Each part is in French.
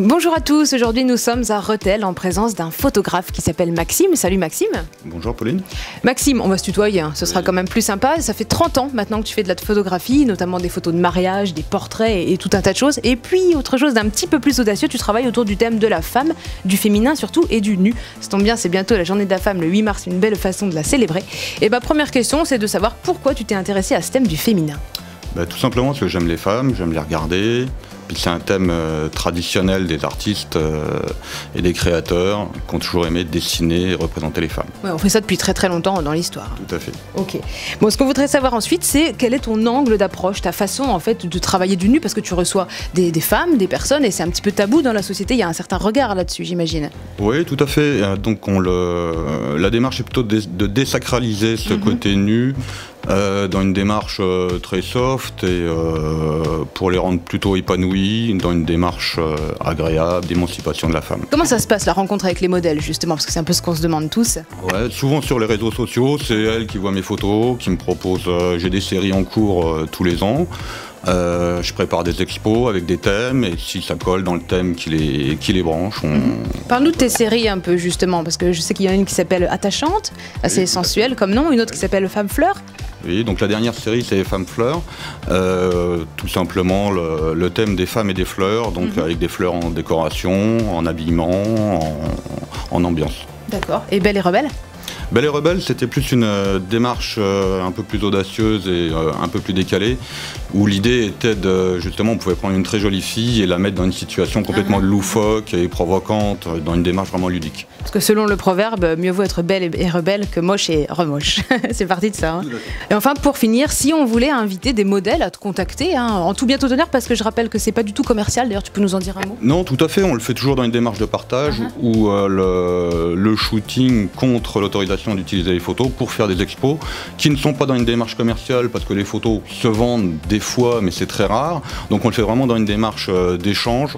Bonjour à tous, aujourd'hui nous sommes à Rethel en présence d'un photographe qui s'appelle Maxime. Salut Maxime. Bonjour Pauline. Maxime, on va se tutoyer, ce sera quand même plus sympa. Ça fait 30 ans maintenant que tu fais de la photographie, notamment des photos de mariage, des portraits et tout un tas de choses. Et puis autre chose d'un petit peu plus audacieux, tu travailles autour du thème de la femme, du féminin surtout et du nu. Ça tombe bien, c'est bientôt la journée de la femme le 8 mars, une belle façon de la célébrer. Et première question, c'est de savoir pourquoi tu t'es intéressé à ce thème du féminin. Tout simplement parce que j'aime les femmes, j'aime les regarder. Puis c'est un thème traditionnel des artistes et des créateurs qui ont toujours aimé dessiner et représenter les femmes. Ouais, on fait ça depuis très très longtemps dans l'histoire. Tout à fait. Ok. Bon, ce qu'on voudrait savoir ensuite, c'est quel est ton angle d'approche, ta façon en fait de travailler du nu, parce que tu reçois des femmes, des personnes, et c'est un petit peu tabou dans la société. Il y a un certain regard là-dessus, j'imagine. Oui, tout à fait. Donc la démarche est plutôt de désacraliser ce côté nu. Dans une démarche très soft et pour les rendre plutôt épanouis, dans une démarche agréable d'émancipation de la femme. Comment ça se passe la rencontre avec les modèles justement, parce que c'est un peu ce qu'on se demande tous. Ouais, souvent sur les réseaux sociaux, c'est elles qui voient mes photos, qui me proposent. J'ai des séries en cours tous les ans. Je prépare des expos avec des thèmes et si ça colle dans le thème qui les branche, Parle-nous de tes séries un peu justement, parce que je sais qu'il y en a une qui s'appelle Attachante, assez sensuelle comme nom, une autre qui s'appelle Femme Fleur. Oui, donc la dernière série c'est Femme Fleur, tout simplement le thème des femmes et des fleurs, donc avec des fleurs en décoration, en habillement, en ambiance. D'accord, et Belle et Rebelle? Belle et Rebelle, c'était plus une démarche un peu plus audacieuse et un peu plus décalée, où l'idée était de, justement, on pouvait prendre une très jolie fille et la mettre dans une situation complètement loufoque et provocante, dans une démarche vraiment ludique. Parce que selon le proverbe, mieux vaut être belle et rebelle que moche et remoche. C'est parti de ça. Et enfin, pour finir, si on voulait inviter des modèles à te contacter, en tout bien tout honneur, parce que je rappelle que c'est pas du tout commercial, d'ailleurs tu peux nous en dire un mot? Non, tout à fait, on le fait toujours dans une démarche de partage, où le shooting contre l'autorisation d'utiliser les photos pour faire des expos qui ne sont pas dans une démarche commerciale parce que les photos se vendent des fois mais c'est très rare, donc on le fait vraiment dans une démarche d'échange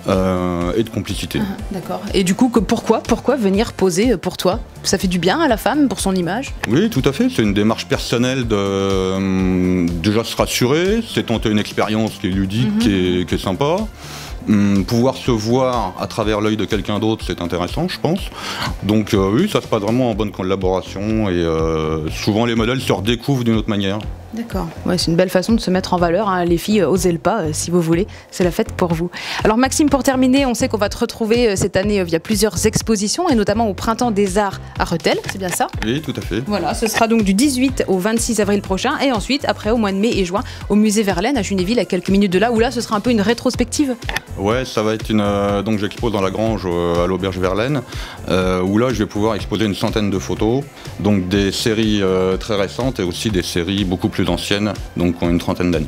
et de complicité. D'accord. Et du coup, pourquoi venir poser pour toi? Ça fait du bien à la femme pour son image? Oui, tout à fait, c'est une démarche personnelle de déjà se rassurer, c'est tenter une expérience qui est ludique, qui est sympa. Pouvoir se voir à travers l'œil de quelqu'un d'autre, c'est intéressant, je pense. Donc oui, ça se passe vraiment en bonne collaboration et souvent les modèles se redécouvrent d'une autre manière. D'accord, ouais, c'est une belle façon de se mettre en valeur, les filles, osez le pas si vous voulez, c'est la fête pour vous. Alors Maxime, pour terminer, on sait qu'on va te retrouver cette année via plusieurs expositions et notamment au Printemps des Arts à Rethel, c'est bien ça? Oui, tout à fait. Voilà, ce sera donc du 18 au 26 avril prochain et ensuite, après au mois de mai et juin, au musée Verlaine à Junéville, à quelques minutes de là, où là ce sera un peu une rétrospective. Ouais, ça va être donc j'expose dans la grange à l'auberge Verlaine, où là je vais pouvoir exposer une centaine de photos, donc des séries très récentes et aussi des séries beaucoup plus anciennes, donc ont une trentaine d'années.